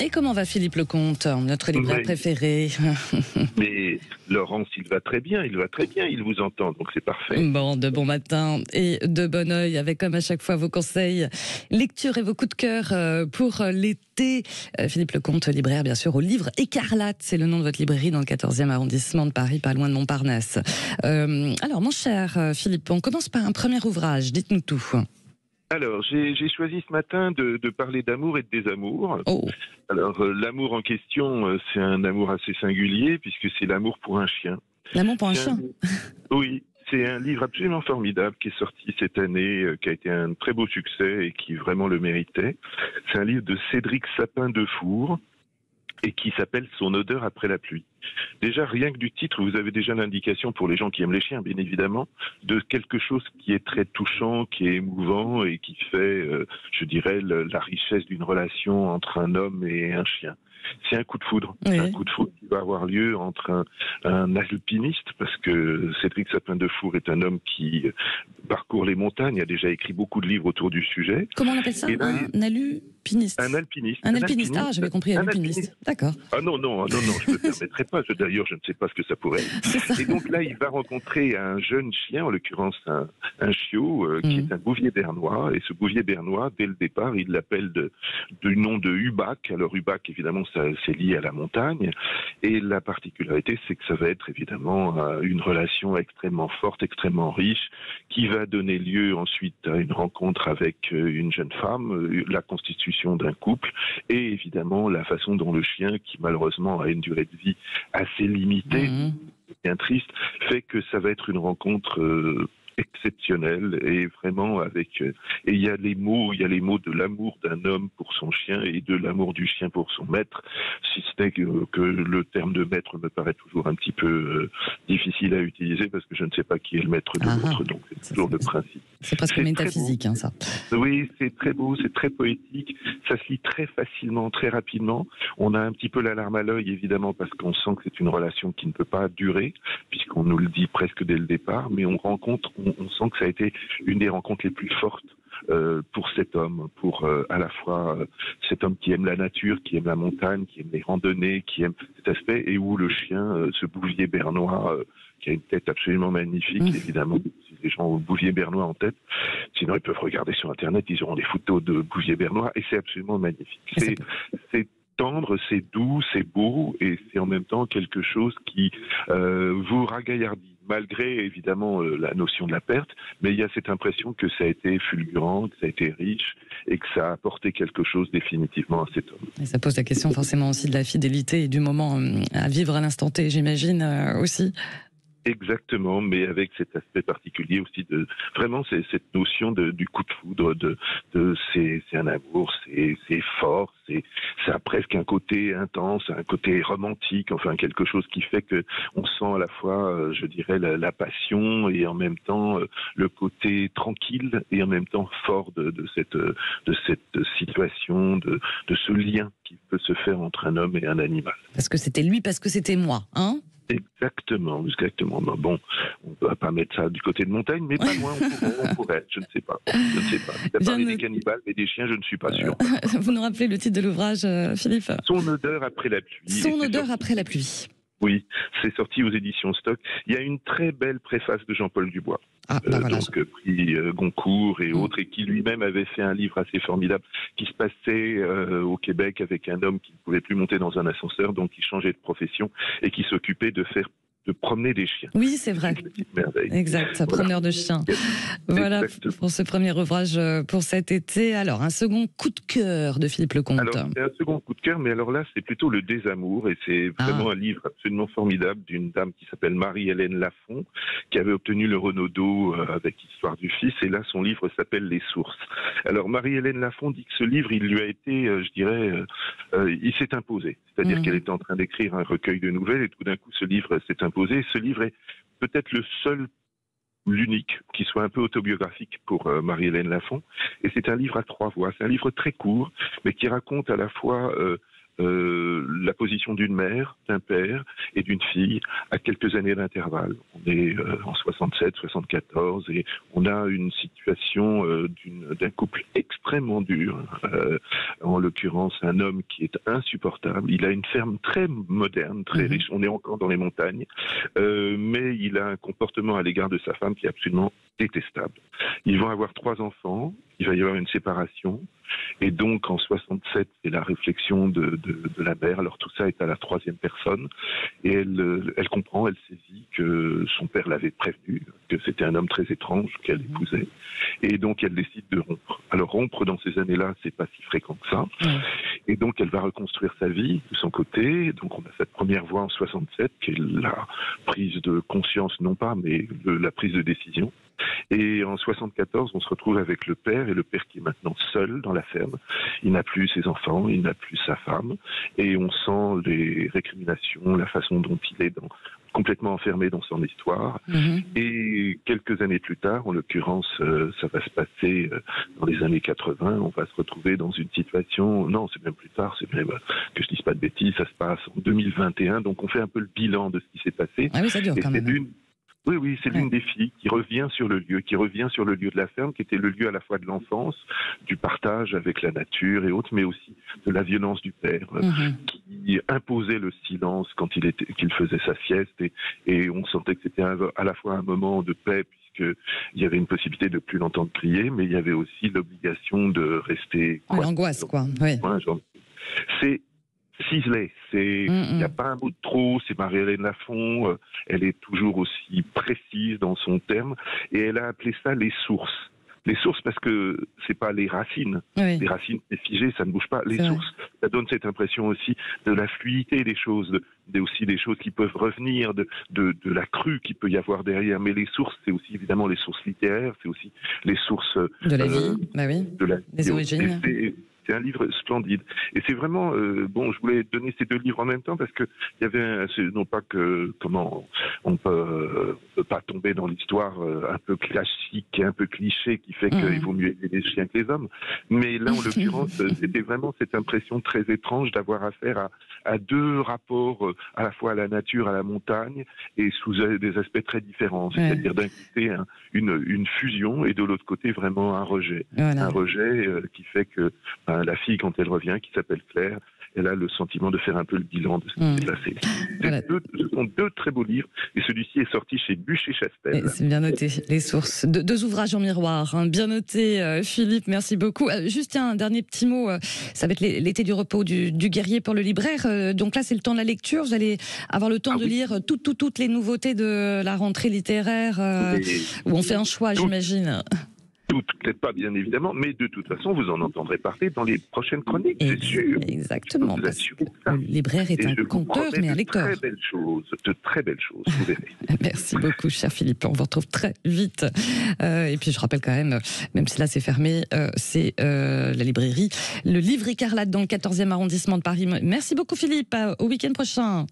Et comment va Philippe Lecomte, notre libraire préféré? Mais Laurence, il va très bien, il vous entend, donc c'est parfait. Bon, de bon matin et de bon oeil, avec comme à chaque fois vos conseils, lecture et vos coups de cœur pour l'été. Philippe Lecomte, libraire bien sûr au Livre Écarlate, c'est le nom de votre librairie dans le 14e arrondissement de Paris, pas loin de Montparnasse. Alors mon cher Philippe, on commence par un premier ouvrage, dites-nous tout. Alors, j'ai choisi ce matin de parler d'amour et de désamour. Oh. Alors, l'amour en question, c'est un amour assez singulier, puisque c'est l'amour pour un chien. L'amour pour un chien. Oui, c'est un livre absolument formidable qui est sorti cette année, qui a été un très beau succès et qui vraiment le méritait. C'est un livre de Cédric Sapin-Defour et qui s'appelle Son odeur après la pluie. Déjà, rien que du titre, vous avez déjà l'indication, pour les gens qui aiment les chiens, bien évidemment, de quelque chose qui est très touchant, qui est émouvant et qui fait, je dirais, la richesse d'une relation entre un homme et un chien. C'est un coup de foudre. Oui. Un coup de foudre qui va avoir lieu entre un alpiniste, parce que Cédric Sapin-Defour est un homme qui parcourt les montagnes, a déjà écrit beaucoup de livres autour du sujet. Comment on appelle ça? Un alpiniste. Un alpiniste. Un alpiniste. Ah, j'avais compris, un alpiniste. D'accord. Ah non, je ne me permettrai pas. D'ailleurs, je ne sais pas ce que ça pourrait être. Et donc là, il va rencontrer un jeune chien, en l'occurrence un chiot, qui est un bouvier bernois. Et ce bouvier bernois, dès le départ, il l'appelle du nom de Hubac. Alors Hubac, évidemment, c'est lié à la montagne. Et la particularité, c'est que ça va être évidemment une relation extrêmement forte, extrêmement riche, qui va donner lieu ensuite à une rencontre avec une jeune femme, la constitution d'un couple, et évidemment la façon dont le chien, qui malheureusement a une durée de vie assez limitée, bien triste, fait que ça va être une rencontre exceptionnelle et vraiment avec et il y a les mots de l'amour d'un homme pour son chien et de l'amour du chien pour son maître, si ce n'est que le terme de maître me paraît toujours un petit peu difficile à utiliser parce que je ne sais pas qui est le maître de l'autre, donc c'est toujours le principe. C'est presque métaphysique, ça. Oui, c'est très beau, c'est très poétique, ça se lit très facilement, très rapidement. On a un petit peu la larme à l'œil, évidemment, parce qu'on sent que c'est une relation qui ne peut pas durer, puisqu'on nous le dit presque dès le départ, mais on sent que ça a été une des rencontres les plus fortes pour cet homme, pour à la fois cet homme qui aime la nature, qui aime la montagne, qui aime les randonnées, qui aime cet aspect, et où le chien, ce bouvier bernois, qui a une tête absolument magnifique, évidemment, si les gens ont le bouvier bernois en tête, sinon ils peuvent regarder sur Internet, ils auront des photos de bouvier bernois, et c'est absolument magnifique. C'est tendre, c'est doux, c'est beau, et c'est en même temps quelque chose qui vous ragaillardit, malgré évidemment la notion de la perte, mais il y a cette impression que ça a été fulgurant, que ça a été riche, et que ça a apporté quelque chose définitivement à cet homme. Et ça pose la question forcément aussi de la fidélité et du moment à vivre à l'instant T, j'imagine aussi. Exactement, mais avec cet aspect particulier aussi de vraiment c'est cette notion du coup de foudre, c'est un amour, c'est fort, ça a presque un côté intense, un côté romantique, enfin quelque chose qui fait que on sent à la fois, je dirais, la passion et en même temps le côté tranquille et en même temps fort de cette situation, de ce lien qui peut se faire entre un homme et un animal. Parce que c'était lui, parce que c'était moi, hein? Exactement. Bon, on ne va pas mettre ça du côté de montagne, mais pas loin, on pourrait, je ne sais pas. Il a parlé des cannibales, mais des chiens, je ne suis pas sûr. Vous nous rappelez le titre de l'ouvrage, Philippe? Son odeur après la pluie. Son odeur après la pluie. Oui, c'est sorti aux éditions Stock. Il y a une très belle préface de Jean-Paul Dubois, voilà. prix Goncourt et autres, et qui lui-même avait fait un livre assez formidable qui se passait au Québec avec un homme qui ne pouvait plus monter dans un ascenseur, donc il changeait de profession et qui s'occupait de promener des chiens. Oui, c'est vrai. Exact, promeneur de chiens. Voilà pour ce premier ouvrage pour cet été. Alors, un second coup de cœur de Philippe Lecomte. Alors, c'est un second coup de cœur, mais alors là, c'est plutôt le désamour, et c'est vraiment un livre absolument formidable d'une dame qui s'appelle Marie-Hélène Lafont, qui avait obtenu le Renaudot avec Histoire du Fils, et là, son livre s'appelle Les Sources. Alors, Marie-Hélène Lafont dit que ce livre, il lui a été, je dirais, il s'est imposé. C'est-à-dire qu'elle était en train d'écrire un recueil de nouvelles, et tout d'un coup, ce livre s'est imposé. Ce livre est peut-être l'unique qui soit un peu autobiographique pour Marie-Hélène Lafont. Et c'est un livre à 3 voix. C'est un livre très court, mais qui raconte à la fois la position d'une mère, d'un père et d'une fille à quelques années d'intervalle. On est en 67, 74 et on a une situation d'un couple extrêmement dur. En l'occurrence, un homme qui est insupportable. Il a une ferme très moderne, très riche. On est encore dans les montagnes, mais il a un comportement à l'égard de sa femme qui est absolument détestable. Ils vont avoir 3 enfants. Il va y avoir une séparation. Et donc, en 67, c'est la réflexion de la mère. Alors, tout ça est à la 3e personne. Et elle comprend, elle saisit que son père l'avait prévenu, que c'était un homme très étrange qu'elle épousait. Et donc, elle décide de rompre. Alors, rompre dans ces années-là, c'est pas si fréquent que ça. Et donc, elle va reconstruire sa vie de son côté. Donc, on a cette première voie en 67, qui est la prise de conscience, non pas, mais la prise de décision. Et en 74, on se retrouve avec le père, et le père qui est maintenant seul dans la ferme. Il n'a plus ses enfants, il n'a plus sa femme, et on sent les récriminations, la façon dont il est complètement enfermé dans son histoire. Et quelques années plus tard, en l'occurrence, ça va se passer dans les années 80, on va se retrouver dans une situation, non, c'est même plus tard, c'est même, que je dise pas de bêtises, ça se passe en 2021, donc on fait un peu le bilan de ce qui s'est passé. Ah oui, ça dure quand même. Oui, c'est l'une des filles qui revient sur le lieu, de la ferme, qui était le lieu à la fois de l'enfance, du partage avec la nature et autres, mais aussi de la violence du père, qui imposait le silence quand qu'il faisait sa sieste, et on sentait que c'était à la fois un moment de paix, puisqu'il y avait une possibilité de plus l'entendre crier, mais il y avait aussi l'obligation de rester... L'angoisse, quoi. Oui. C'est ciselé, il n'y a pas un mot de trop, c'est Marie-Hélène Lafont, elle est toujours aussi précise dans son terme, et elle a appelé ça les sources. Les sources parce que c'est pas les racines. Les racines, c'est figé, ça ne bouge pas. Les sources, ça donne cette impression aussi de la fluidité des choses, aussi des choses qui peuvent revenir, de la crue qu'il peut y avoir derrière. Mais les sources, c'est aussi évidemment les sources littéraires, c'est aussi les sources de la vie, des origines. C'est un livre splendide. Et c'est vraiment... je voulais donner ces 2 livres en même temps parce que il y avait... non pas que... on peut pas tomber dans l'histoire un peu classique et un peu cliché qui fait qu'il vaut mieux aider les chiens que les hommes. Mais là, en l'occurrence, c'était vraiment cette impression très étrange d'avoir affaire à 2 rapports, à la fois à la nature, à la montagne, et sous des aspects très différents. C'est-à-dire d'un côté, une fusion, et de l'autre côté, vraiment un rejet. Un rejet qui fait que... la fille, quand elle revient, qui s'appelle Claire, elle a le sentiment de faire un peu le bilan de ce qui s'est passé. Ce sont 2 très beaux livres, et celui-ci est sorti chez Buchet-Chastel. C'est bien noté, les sources. 2 ouvrages en miroir, bien noté, Philippe, merci beaucoup. Juste un dernier petit mot, ça va être l'été du repos du guerrier pour le libraire. Donc là, c'est le temps de la lecture, vous allez avoir le temps de lire toutes les nouveautés de la rentrée littéraire, où on fait un choix, j'imagine. Peut-être pas, bien évidemment, mais de toute façon, vous en entendrez parler dans les prochaines chroniques, c'est sûr. Exactement, parce que le libraire est un conteur, mais un lecteur. De très belles choses, vous verrez. Merci beaucoup, cher Philippe, on vous retrouve très vite. Et puis je rappelle quand même si là c'est fermé, c'est la librairie Le Livre Écarlate dans le 14e arrondissement de Paris. Merci beaucoup Philippe, au week-end prochain.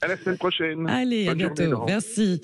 À la semaine prochaine. Allez, à bientôt, merci.